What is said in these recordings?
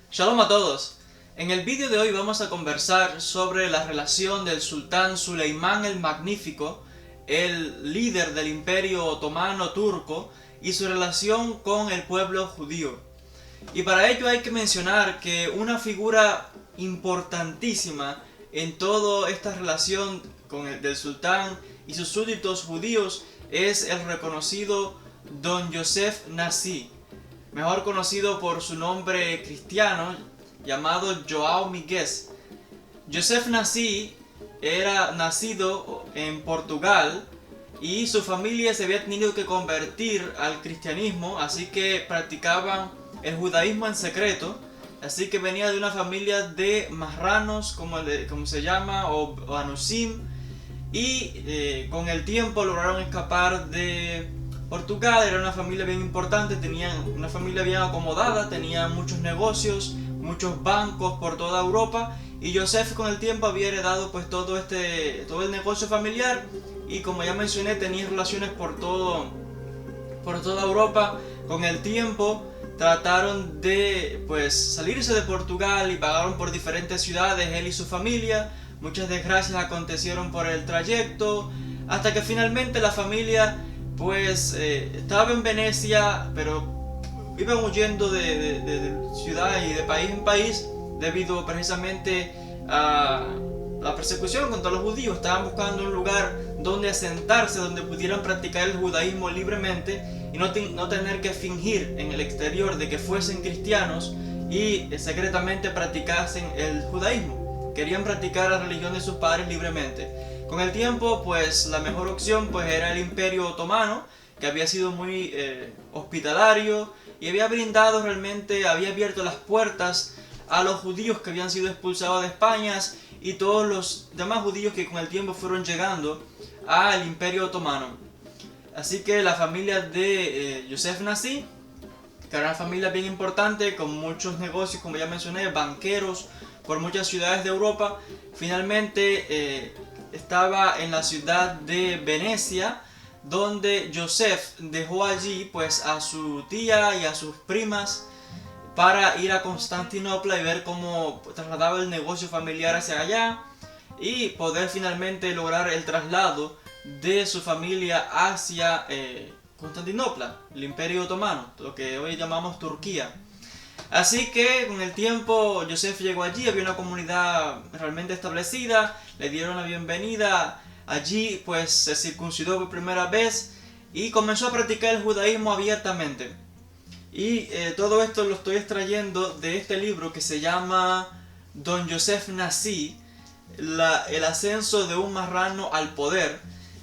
Shalom a todos. En el vídeo de hoy vamos a conversar sobre la relación del sultán Suleimán el Magnífico, el líder del Imperio Otomano Turco, y su relación con el pueblo judío. Y para ello hay que mencionar que una figura importantísima en toda esta relación del sultán y sus súbditos judíos es el reconocido Don Yosef Nasi, mejor conocido por su nombre cristiano llamado João Miguel. Yosef Nasi era nacido en Portugal y su familia se había tenido que convertir al cristianismo, así que practicaban el judaísmo en secreto, así que venía de una familia de marranos, como se llama, o anusim, y con el tiempo lograron escapar de Portugal. Era una familia bien importante, tenían una familia bien acomodada, tenían muchos negocios, muchos bancos por toda Europa, y Yosef con el tiempo había heredado pues todo el negocio familiar, y como ya mencioné tenía relaciones por toda Europa. Con el tiempo trataron de pues salirse de Portugal y vagaron por diferentes ciudades él y su familia. Muchas desgracias acontecieron por el trayecto, hasta que finalmente la familia pues estaba en Venecia, pero iban huyendo de ciudad y de país en país debido precisamente a la persecución contra los judíos. Estaban buscando un lugar donde asentarse, donde pudieran practicar el judaísmo libremente y no tener que fingir en el exterior de que fuesen cristianos y secretamente practicasen el judaísmo. Querían practicar la religión de sus padres libremente. Con el tiempo, pues la mejor opción pues era el Imperio Otomano, que había sido muy hospitalario y había abierto las puertas a los judíos que habían sido expulsados de España y todos los demás judíos que con el tiempo fueron llegando al Imperio Otomano. Así que la familia de Yosef Nasi, que era una familia bien importante con muchos negocios, como ya mencioné, banqueros por muchas ciudades de Europa, finalmente estaba en la ciudad de Venecia, donde Yosef dejó allí pues a su tía y a sus primas para ir a Constantinopla y ver cómo trasladaba el negocio familiar hacia allá y poder finalmente lograr el traslado de su familia hacia Constantinopla, el Imperio Otomano, lo que hoy llamamos Turquía. Así que con el tiempo Yosef llegó allí, había una comunidad realmente establecida, le dieron la bienvenida, allí pues se circuncidó por primera vez y comenzó a practicar el judaísmo abiertamente. Y todo esto lo estoy extrayendo de este libro que se llama Don Yosef Nasi, el ascenso de un marrano al poder.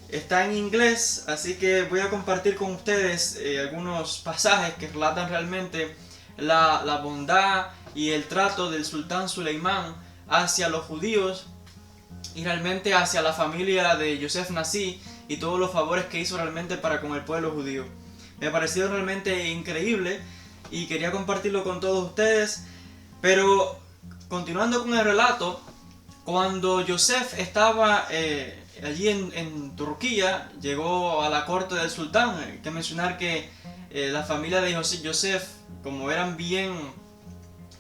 Está en inglés, así que voy a compartir con ustedes algunos pasajes que relatan realmente la bondad y el trato del sultán Suleimán hacia los judíos y realmente hacia la familia de Yosef Nasi y todos los favores que hizo realmente para con el pueblo judío. Me pareció realmente increíble y quería compartirlo con todos ustedes. Pero continuando con el relato, cuando Yosef estaba allí en Turquía, llegó a la corte del sultán. Hay que mencionar que la familia de Yosef, como eran bien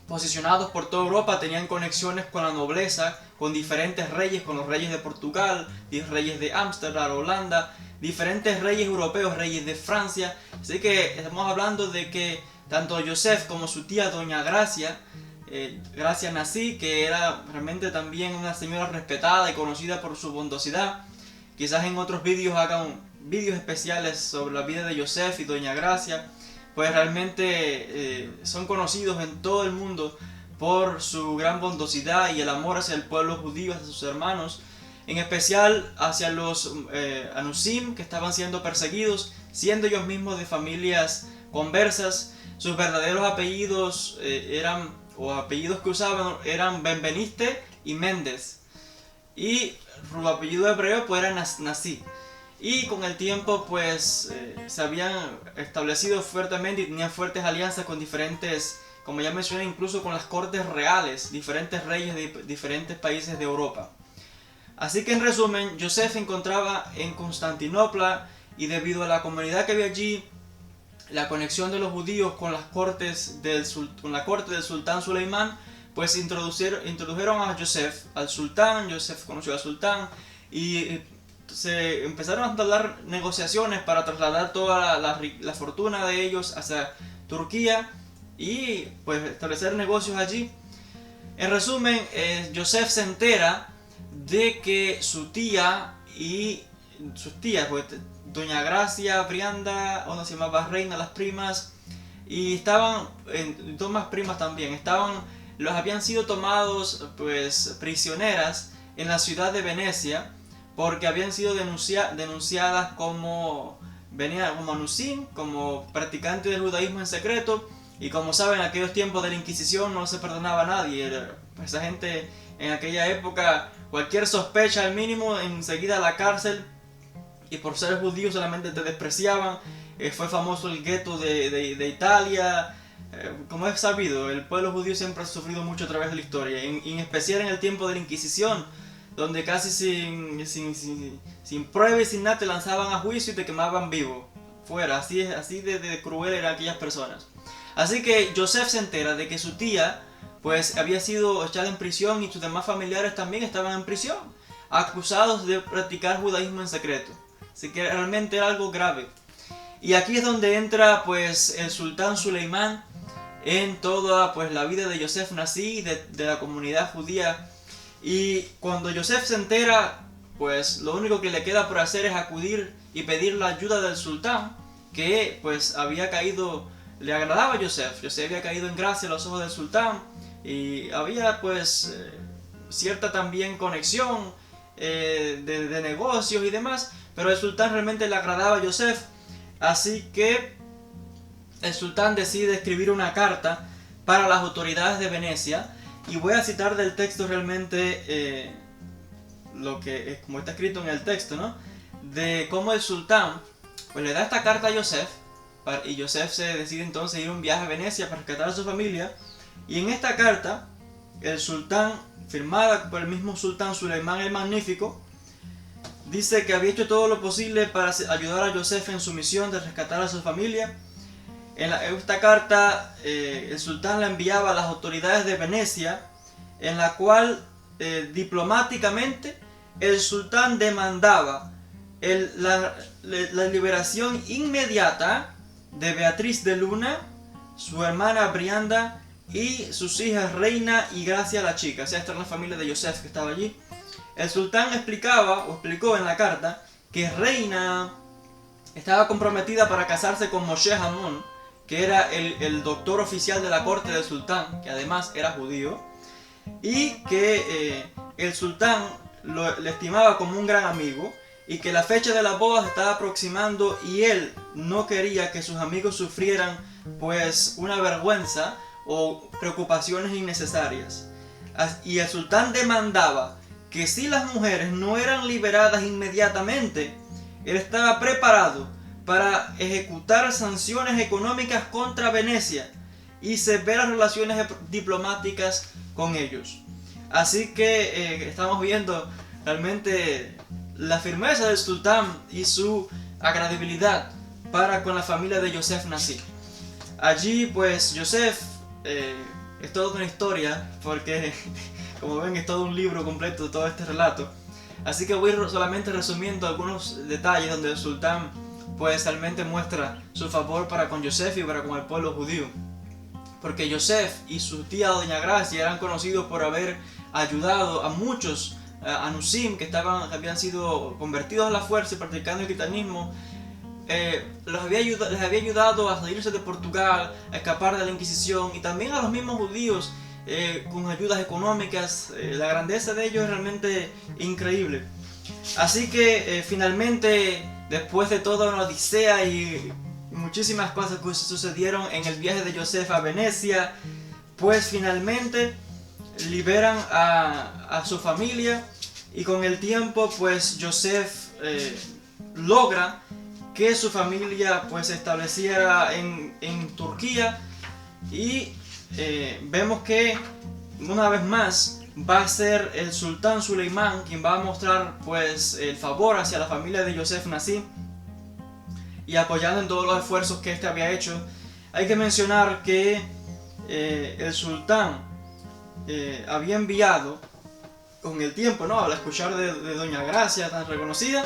posicionados por toda Europa, tenían conexiones con la nobleza, con diferentes reyes, con los reyes de Portugal, reyes de Ámsterdam, Holanda, diferentes reyes europeos, reyes de Francia. Así que estamos hablando de que tanto Yosef como su tía Doña Gracia Nasi, que era realmente también una señora respetada y conocida por su bondosidad. Quizás en otros vídeos hagan vídeos especiales sobre la vida de Yosef y Doña Gracia, pues realmente son conocidos en todo el mundo por su gran bondosidad y el amor hacia el pueblo judío, hacia sus hermanos, en especial hacia los anusim, que estaban siendo perseguidos, siendo ellos mismos de familias conversas. sus verdaderos apellidos o apellidos que usaban eran Benveniste y Méndez. Y su apellido hebreo pues era Nasi. Y con el tiempo pues se habían establecido fuertemente y tenían fuertes alianzas con diferentes, como ya mencioné, incluso con las cortes reales, diferentes reyes de diferentes países de Europa. Así que en resumen, Joseph se encontraba en Constantinopla y debido a la comunidad que había allí, la conexión de los judíos con la corte del sultán Suleimán, pues introdujeron a Joseph al sultán. Joseph conoció al sultán y se empezaron a hablar negociaciones para trasladar toda la fortuna de ellos hacia Turquía y pues establecer negocios allí. En resumen, Joseph se entera de que su tía y sus tías, pues, Doña Gracia, Brianda, una se llamaba Reina, las primas, y estaban, dos más primas también, habían sido tomados pues prisioneras en la ciudad de Venecia porque habían sido denunciadas como anusim, como practicantes del judaísmo en secreto. Y como saben, en aquellos tiempos de la Inquisición no se perdonaba a nadie. Esa gente en aquella época, cualquier sospecha al mínimo, enseguida a la cárcel. Y por ser judío solamente te despreciaban. Fue famoso el gueto de Italia. Como es sabido, el pueblo judío siempre ha sufrido mucho a través de la historia. En especial en el tiempo de la Inquisición, donde casi sin prueba y sin nada te lanzaban a juicio y te quemaban vivo. Fuera, así de cruel eran aquellas personas. Así que Joseph se entera de que su tía pues había sido echada en prisión y sus demás familiares también estaban en prisión, acusados de practicar judaísmo en secreto. Así que realmente era algo grave. Y aquí es donde entra pues el sultán Suleimán en toda pues la vida de Joseph Nasi, de la comunidad judía. Y cuando Joseph se entera, pues lo único que le queda por hacer es acudir y pedir la ayuda del sultán, que pues había caído, le agradaba a Joseph. Joseph había caído en gracia a los ojos del sultán y había pues cierta también conexión de negocios y demás, pero el sultán realmente le agradaba a Joseph. Así que el sultán decide escribir una carta para las autoridades de Venecia, y voy a citar del texto realmente lo que como está escrito en el texto, ¿no? De cómo el sultán pues le da esta carta a Joseph, y Joseph se decide entonces ir a un viaje a Venecia para rescatar a su familia. Y en esta carta, el sultán, firmada por el mismo sultán Suleimán el Magnífico, dice que había hecho todo lo posible para ayudar a Joseph en su misión de rescatar a su familia. En esta carta el sultán la enviaba a las autoridades de Venecia, en la cual diplomáticamente el sultán demandaba la liberación inmediata de Beatriz de Luna, su hermana Brianda y sus hijas Reina y Gracia la chica. O sea, esta era la familia de Joseph que estaba allí. El sultán explicó en la carta que Reina estaba comprometida para casarse con Moshe Hamon, que era el doctor oficial de la corte del sultán, que además era judío, y que el sultán le estimaba como un gran amigo, y que la fecha de la boda se estaba aproximando y él no quería que sus amigos sufrieran pues una vergüenza o preocupaciones innecesarias. Y el sultán demandaba que si las mujeres no eran liberadas inmediatamente, él estaba preparado para ejecutar sanciones económicas contra Venecia y severas relaciones diplomáticas con ellos. Así que estamos viendo realmente la firmeza del sultán y su agradabilidad para con la familia de Joseph Nasi. Allí pues Joseph es toda una historia, porque como ven es todo un libro completo todo este relato. Así que voy solamente resumiendo algunos detalles donde el sultán pues realmente muestra su favor para con Joseph y para con el pueblo judío. Porque Joseph y su tía Doña Gracia eran conocidos por haber ayudado a muchos anusim que habían sido convertidos a la fuerza y practicando el gitanismo. Les había ayudado a salirse de Portugal, a escapar de la Inquisición, y también a los mismos judíos con ayudas económicas. La grandeza de ellos es realmente increíble. Así que finalmente, después de toda una odisea y muchísimas cosas que sucedieron en el viaje de Yosef a Venecia, pues finalmente liberan a su familia, y con el tiempo pues Yosef logra que su familia pues se estableciera en Turquía, y vemos que una vez más va a ser el sultán Suleimán quien va a mostrar pues el favor hacia la familia de Yosef Nassi y apoyando en todos los esfuerzos que este había hecho. Hay que mencionar que el sultán había enviado con el tiempo, ¿no? Al escuchar de Doña Gracia tan reconocida,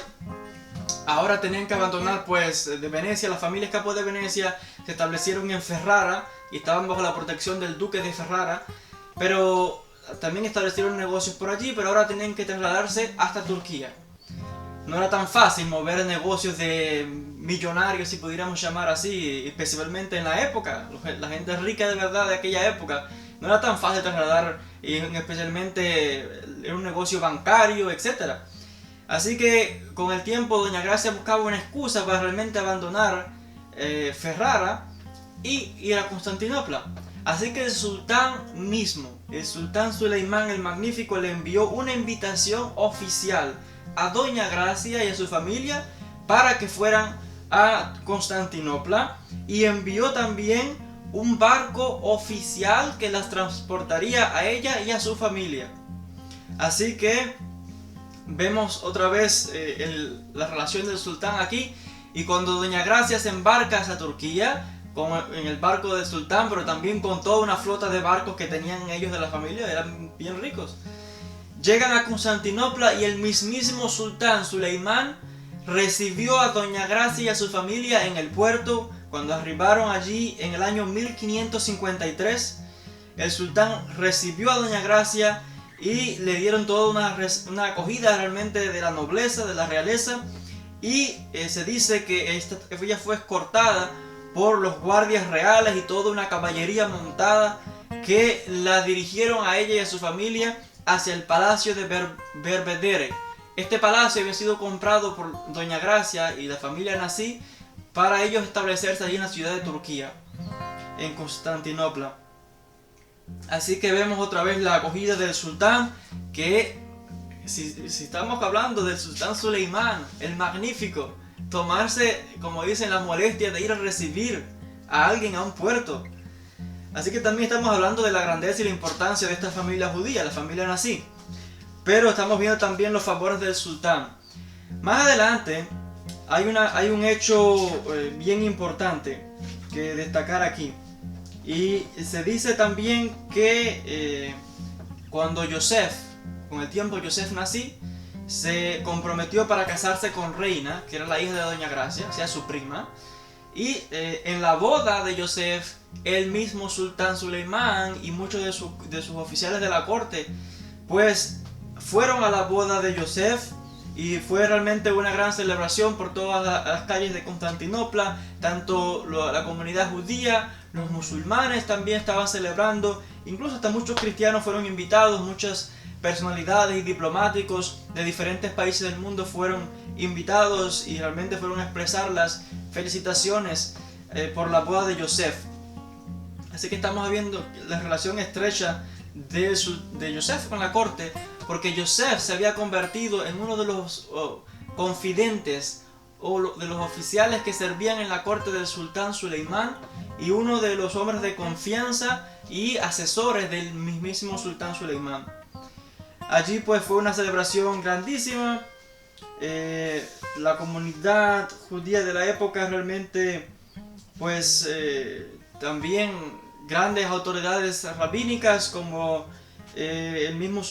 ahora tenían que abandonar pues de Venecia. La familia escapó de Venecia, se establecieron en Ferrara y estaban bajo la protección del duque de Ferrara, pero también establecieron negocios por allí, pero ahora tenían que trasladarse hasta Turquía. No era tan fácil mover negocios de millonarios, si pudiéramos llamar así, especialmente en la época, la gente rica de verdad de aquella época. No era tan fácil trasladar, especialmente en un negocio bancario, etc. Así que con el tiempo Doña Gracia buscaba una excusa para realmente abandonar Ferrara y ir a Constantinopla. Así que el sultán mismo, el sultán Suleimán el Magnífico, le envió una invitación oficial a Doña Gracia y a su familia para que fueran a Constantinopla, y envió también un barco oficial que las transportaría a ella y a su familia. Así que vemos otra vez la relación del sultán aquí, y cuando Doña Gracia se embarca hacia Turquía en el barco del sultán, pero también con toda una flota de barcos que tenían ellos de la familia, eran bien ricos. Llegan a Constantinopla y el mismísimo sultán Suleimán recibió a Doña Gracia y a su familia en el puerto. Cuando arribaron allí en el año 1553, el sultán recibió a Doña Gracia y le dieron toda una acogida realmente de la nobleza, de la realeza, y se dice que ella fue escortada por los guardias reales y toda una caballería montada que la dirigieron a ella y a su familia hacia el palacio de Belvedere. Este palacio había sido comprado por Doña Gracia y la familia Nassi para ellos establecerse allí en la ciudad de Turquía, en Constantinopla. Así que vemos otra vez la acogida del sultán, que si estamos hablando del sultán Suleimán el Magnífico, tomarse, como dicen, la molestia de ir a recibir a alguien a un puerto. Así que también estamos hablando de la grandeza y la importancia de esta familia judía, la familia Nassi. Pero estamos viendo también los favores del sultán. Más adelante hay un hecho bien importante que destacar aquí. Y se dice también que cuando con el tiempo Yosef Nassi se comprometió para casarse con Reina, que era la hija de Doña Gracia, o sea, su prima. Y en la boda de Yosef, el mismo sultán Suleimán y muchos de sus oficiales de la corte, pues fueron a la boda de Yosef, y fue realmente una gran celebración por todas las calles de Constantinopla. Tanto la comunidad judía, los musulmanes también estaban celebrando, incluso hasta muchos cristianos fueron invitados, muchas personalidades y diplomáticos de diferentes países del mundo fueron invitados y realmente fueron a expresar las felicitaciones por la boda de Yosef. Así que estamos viendo la relación estrecha de Yosef con la corte, porque Yosef se había convertido en uno de los confidentes o de los oficiales que servían en la corte del sultán Suleimán, y uno de los hombres de confianza y asesores del mismísimo sultán Suleimán. Allí pues fue una celebración grandísima. La comunidad judía de la época realmente pues también grandes autoridades rabínicas como el mismo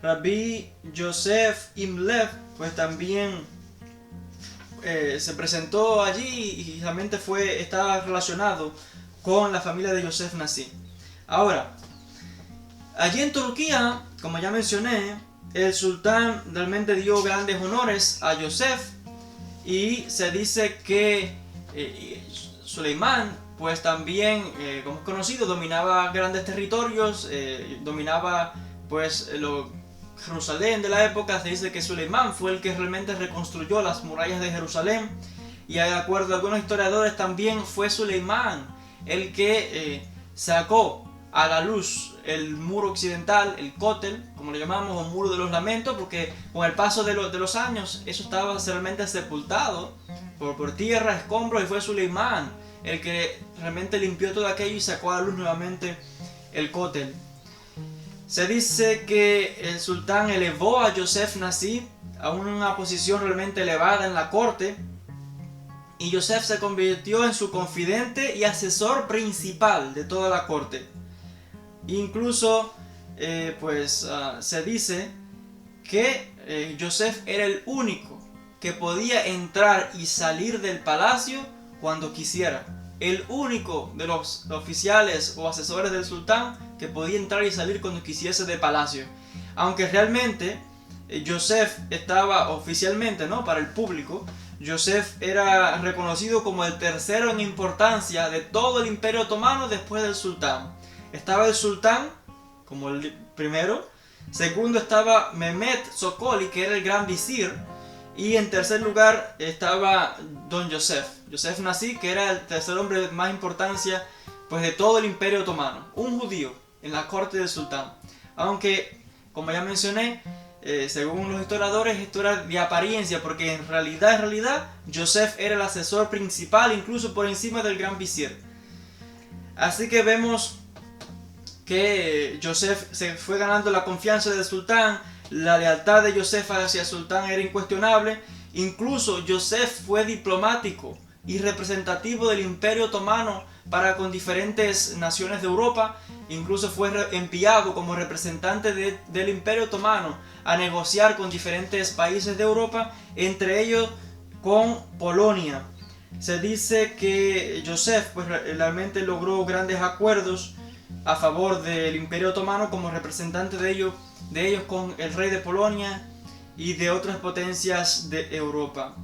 Rabí Yosef Imlev, pues también se presentó allí y realmente estaba relacionado con la familia de Yosef Nassi. Ahora, allí en Turquía, como ya mencioné, el sultán realmente dio grandes honores a Yosef, y se dice que Suleimán pues también, como es conocido, dominaba grandes territorios, dominaba pues Jerusalén de la época. Se dice que Suleimán fue el que realmente reconstruyó las murallas de Jerusalén, y de acuerdo a algunos historiadores también fue Suleimán el que sacó a la luz el muro occidental, el Kotel, como le llamamos, o muro de los lamentos, porque con el paso de los años eso estaba realmente sepultado por tierra, escombros, y fue Suleimán el que realmente limpió todo aquello y sacó a la luz nuevamente el Kotel. Se dice que el sultán elevó a Yosef Nasi a una posición realmente elevada en la corte, y Yosef se convirtió en su confidente y asesor principal de toda la corte. Incluso se dice que Yosef era el único que podía entrar y salir del palacio cuando quisiera. El único de los oficiales o asesores del sultán que podía entrar y salir cuando quisiese del palacio. Aunque realmente Yosef estaba oficialmente, ¿no?, para el público, Yosef era reconocido como el tercero en importancia de todo el Imperio Otomano después del sultán. Estaba el sultán como el primero, segundo estaba Mehmet Sokoli, que era el gran visir, y en tercer lugar estaba Don Yosef Nasi, que era el tercer hombre de más importancia pues de todo el Imperio Otomano, un judío en la corte del sultán. Aunque, como ya mencioné, según los historiadores, esto era de apariencia, porque en realidad Yosef era el asesor principal, incluso por encima del gran visir. Así que vemos que Yosef se fue ganando la confianza del sultán. La lealtad de Yosef hacia el sultán era incuestionable. Incluso Yosef fue diplomático y representativo del Imperio Otomano para con diferentes naciones de Europa. Incluso fue enviado como representante del Imperio Otomano a negociar con diferentes países de Europa, entre ellos con Polonia. Se dice que Yosef pues realmente logró grandes acuerdos a favor del Imperio Otomano como representante de ellos con el rey de Polonia y de otras potencias de Europa.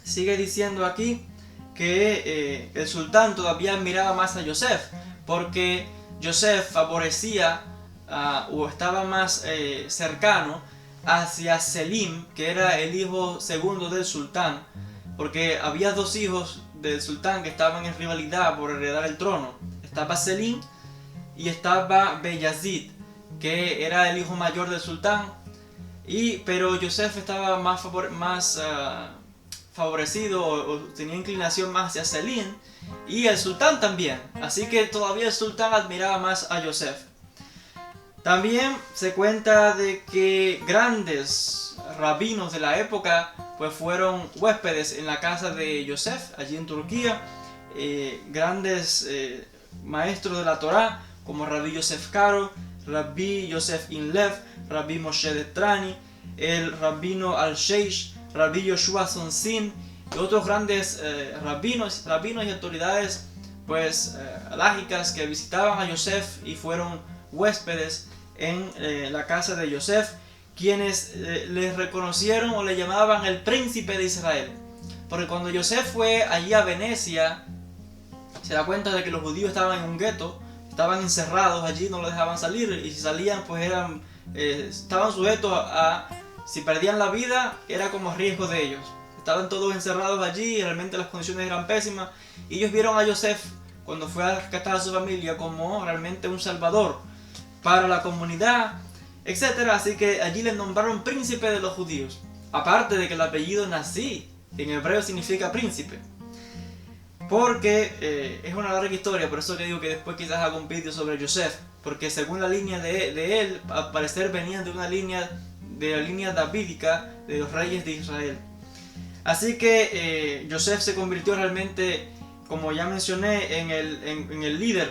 Sigue diciendo aquí que el sultán todavía admiraba más a Yosef, porque Yosef favorecía o estaba más cercano hacia Selim, que era el hijo segundo del sultán, porque había dos hijos del sultán que estaban en rivalidad por heredar el trono. Estaba Selim y estaba Beyazid, que era el hijo mayor del sultán, pero Yosef estaba más favorecido o tenía inclinación más hacia Selim, y el sultán también, así que todavía el sultán admiraba más a Yosef. También se cuenta de que grandes rabinos de la época pues fueron huéspedes en la casa de Yosef allí en Turquía. Grandes maestros de la Torá como Rabbi Yosef Karo, Rabbi Yosef Inlev, Rabbi Moshe de Trani, el rabino Al-Sheish, Rabbi Yoshua Sonsin y otros grandes rabinos y autoridades pues alágicas que visitaban a Yosef y fueron huéspedes en la casa de Yosef, quienes le reconocieron o le llamaban el príncipe de Israel, porque cuando Yosef fue allí a Venecia se da cuenta de que los judíos estaban en un gueto, estaban encerrados allí, no los dejaban salir, y si salían pues estaban sujetos si perdían la vida era como riesgo de ellos. Estaban todos encerrados allí y realmente las condiciones eran pésimas, y ellos vieron a Yosef cuando fue a rescatar a su familia como realmente un salvador para la comunidad, etc. Así que allí le nombraron príncipe de los judíos, aparte de que el apellido Nasi en hebreo significa príncipe, porque es una larga historia. Por eso que digo que después quizás haga un vídeo sobre Yosef, porque según la línea de él, al parecer venían de la línea davídica de los reyes de Israel. Así que Yosef se convirtió realmente, como ya mencioné, en el líder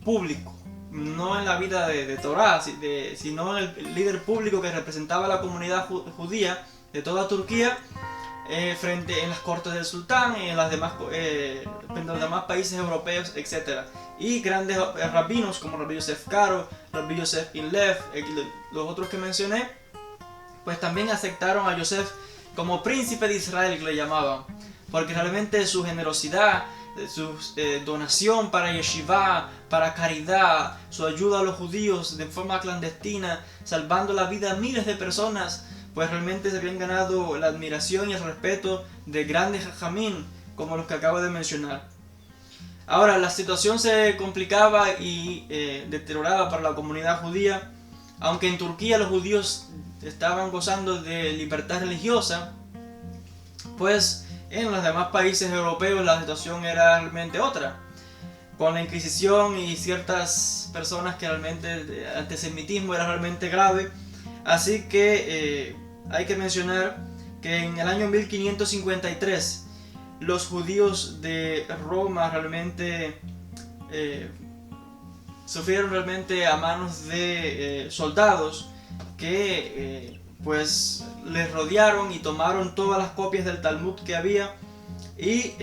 público, no en la vida de Torá, sino en el líder público que representaba a la comunidad judía de toda Turquía, en las cortes del sultán y en los demás países europeos, etc. Y grandes rabinos como Rabbi Yosef Karo, Rabbi Yosef Inlev, los otros que mencioné, pues también aceptaron a Yosef como príncipe de Israel, que le llamaban, porque realmente su generosidad, su donación para yeshiva, para caridad, su ayuda a los judíos de forma clandestina, salvando la vida a miles de personas, pues realmente se habían ganado la admiración y el respeto de grandes jajamín como los que acabo de mencionar. Ahora, la situación se complicaba y deterioraba para la comunidad judía, aunque en Turquía los judíos estaban gozando de libertad religiosa, pues en los demás países europeos la situación era realmente otra, con la Inquisición y ciertas personas que realmente el antisemitismo era realmente grave. Así que hay que mencionar que en el año 1553 los judíos de Roma realmente sufrieron realmente a manos de soldados que pues les rodearon y tomaron todas las copias del Talmud que había y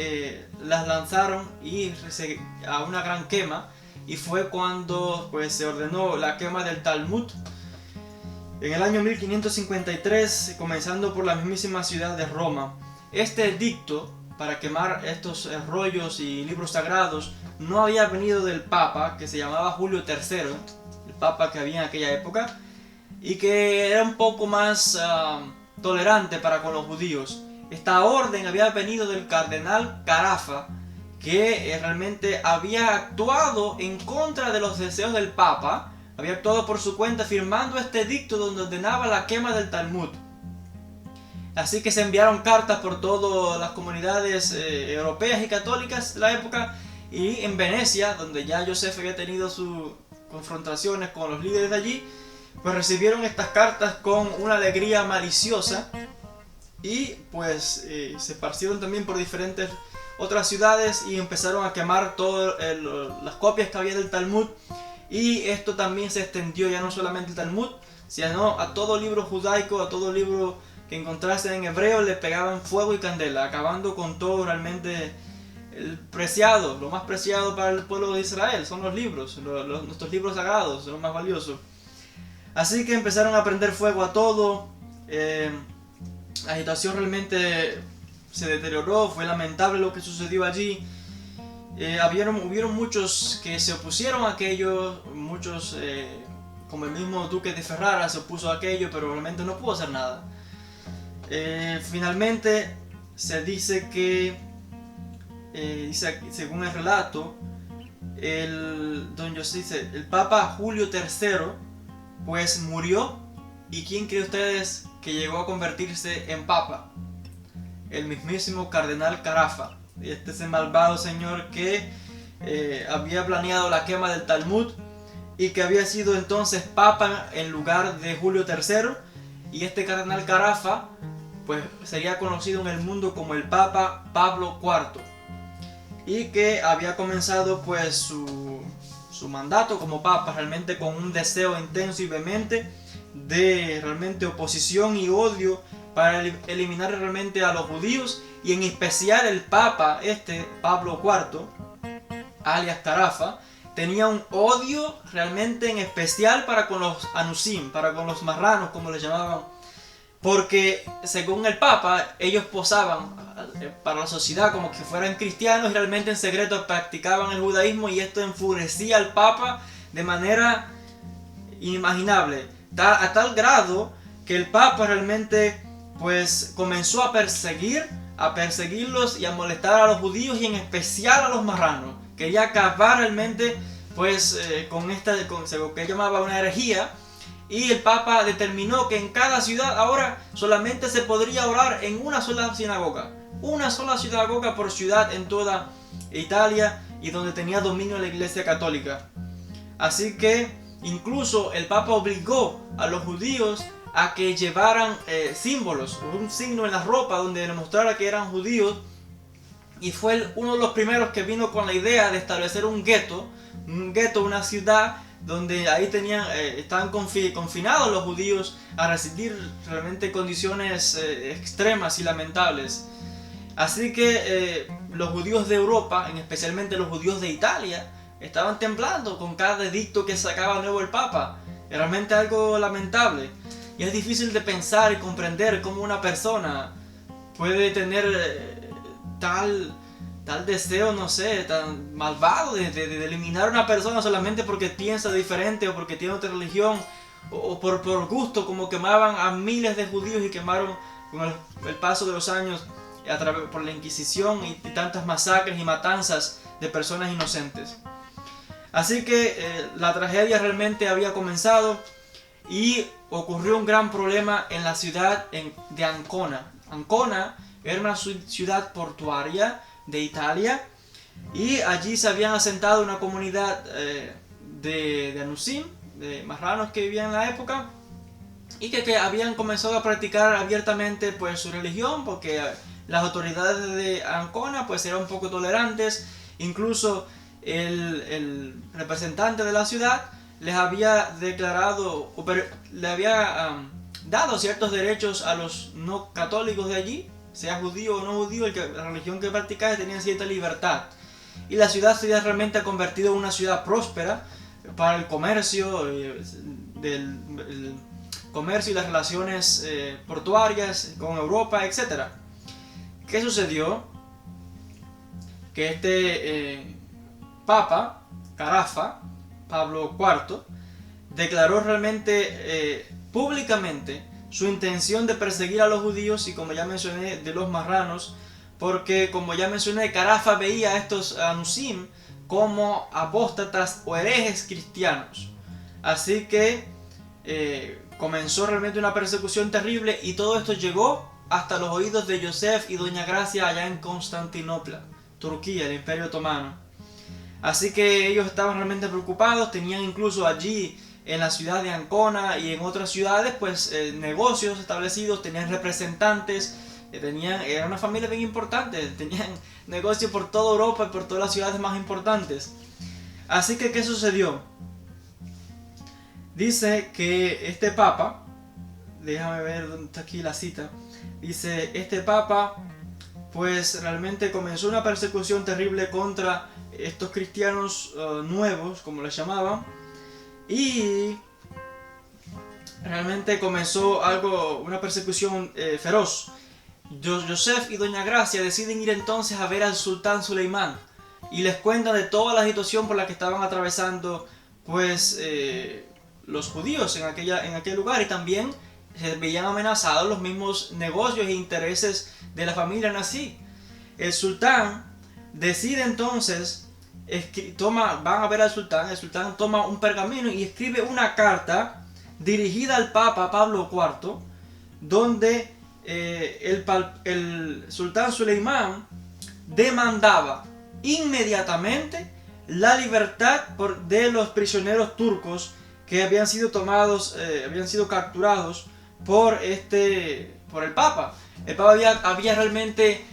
las lanzaron a una gran quema, y fue cuando pues se ordenó la quema del Talmud en el año 1553, comenzando por la mismísima ciudad de Roma. Este edicto para quemar estos rollos y libros sagrados no había venido del Papa, que se llamaba Julio III, el Papa que había en aquella época, y que era un poco más tolerante para con los judíos. Esta orden había venido del cardenal Carafa, que realmente había actuado en contra de los deseos del Papa, había actuado por su cuenta firmando este edicto donde ordenaba la quema del Talmud. Así que se enviaron cartas por todas las comunidades europeas y católicas de la época, y en Venecia, donde ya Joseph había tenido sus confrontaciones con los líderes de allí, pues recibieron estas cartas con una alegría maliciosa y pues se esparcieron también por diferentes otras ciudades y empezaron a quemar todas las copias que había del Talmud. Y esto también se extendió ya no solamente al Talmud, sino a todo libro judaico, a todo libro que encontrasen en hebreo, le pegaban fuego y candela, acabando con todo realmente el preciado, lo más preciado para el pueblo de Israel, son los libros, nuestros libros sagrados, lo más valioso. Así que empezaron a prender fuego a todo, la situación realmente se deterioró, fue lamentable lo que sucedió allí. Hubieron muchos que se opusieron a aquello, muchos como el mismo duque de Ferrara se opuso a aquello, pero realmente no pudo hacer nada. Finalmente se dice que, según el relato, el Papa Julio III pues murió. ¿Y quién cree ustedes que llegó a convertirse en Papa? El mismísimo cardenal Carafa. Ese malvado señor que había planeado la quema del Talmud y que había sido entonces Papa en lugar de Julio III. Y este cardenal Carafa pues sería conocido en el mundo como el Papa Pablo IV, y que había comenzado pues su mandato como Papa realmente con un deseo intenso y vehemente de realmente oposición y odio para eliminar realmente a los judíos, y en especial el Papa Pablo IV, alias Carafa, tenía un odio realmente en especial para con los anusim, para con los marranos como les llamaban, porque según el Papa ellos posaban para la sociedad como que fueran cristianos y realmente en secreto practicaban el judaísmo, y esto enfurecía al Papa de manera inimaginable, a tal grado que el Papa realmente pues comenzó a perseguirlos y a molestar a los judíos, y en especial a los marranos. Quería acabar realmente pues con lo que él llamaba una herejía, y el Papa determinó que en cada ciudad ahora solamente se podría orar en una sola sinagoga por ciudad en toda Italia, y donde tenía dominio la Iglesia Católica. Así que incluso el Papa obligó a los judíos a que llevaran símbolos, un signo en la ropa donde demostrara que eran judíos, y fue uno de los primeros que vino con la idea de establecer un gueto, una ciudad donde ahí estaban confinados los judíos a recibir realmente condiciones extremas y lamentables. Así que los judíos de Europa, especialmente los judíos de Italia, estaban temblando con cada edicto que sacaba nuevo el Papa. Era realmente algo lamentable. Y es difícil de pensar y comprender cómo una persona puede tener tal deseo, no sé, tan malvado de eliminar a una persona solamente porque piensa diferente o porque tiene otra religión o por gusto, como quemaban a miles de judíos y quemaron con el paso de los años por la Inquisición y tantas masacres y matanzas de personas inocentes. Así que la tragedia realmente había comenzado y ocurrió un gran problema en la ciudad de Ancona. Ancona era una ciudad portuaria de Italia y allí se habían asentado una comunidad de Anusim, de marranos que vivían en la época y que habían comenzado a practicar abiertamente pues su religión, porque las autoridades de Ancona pues eran un poco tolerantes. Incluso el representante de la ciudad les había declarado, le había dado ciertos derechos a los no católicos de allí, sea judío o no judío, la religión que practicaba tenía cierta libertad. Y la ciudad se había realmente convertido en una ciudad próspera para el comercio, el comercio y las relaciones portuarias con Europa, etc. ¿Qué sucedió? Que este Papa, Carafa, Pablo IV, declaró realmente públicamente su intención de perseguir a los judíos y, como ya mencioné, de los marranos, porque, como ya mencioné, Carafa veía a estos Anusim como apóstatas o herejes cristianos. Así que comenzó realmente una persecución terrible y todo esto llegó hasta los oídos de Yosef y Doña Gracia allá en Constantinopla, Turquía, el Imperio Otomano. Así que ellos estaban realmente preocupados, tenían incluso allí en la ciudad de Ancona y en otras ciudades pues negocios establecidos, tenían representantes, era una familia bien importante, tenían negocios por toda Europa y por todas las ciudades más importantes. Así que, ¿qué sucedió? Dice que este papa, déjame ver dónde está aquí la cita, dice, este papa pues realmente comenzó una persecución terrible contra estos cristianos nuevos, como les llamaban, y realmente comenzó una persecución feroz. Yosef y Doña Gracia deciden ir entonces a ver al sultán Suleimán y les cuentan de toda la situación por la que estaban atravesando pues los judíos en aquel lugar, y también se veían amenazados los mismos negocios e intereses de la familia Nasí. El sultán decide entonces, van a ver al sultán, el sultán toma un pergamino y escribe una carta dirigida al Papa Pablo IV, donde el sultán Suleimán demandaba inmediatamente la libertad de los prisioneros turcos que habían sido capturados por el Papa. El Papa había realmente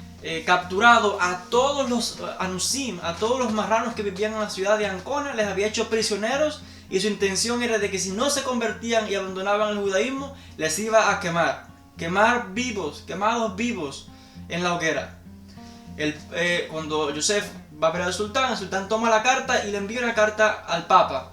capturado a todos los Anusim, a todos los marranos que vivían en la ciudad de Ancona, les había hecho prisioneros y su intención era de que si no se convertían y abandonaban el judaísmo, les iba a quemados vivos en la hoguera. Cuando Yosef va a ver al sultán, el sultán toma la carta y le envía una carta al Papa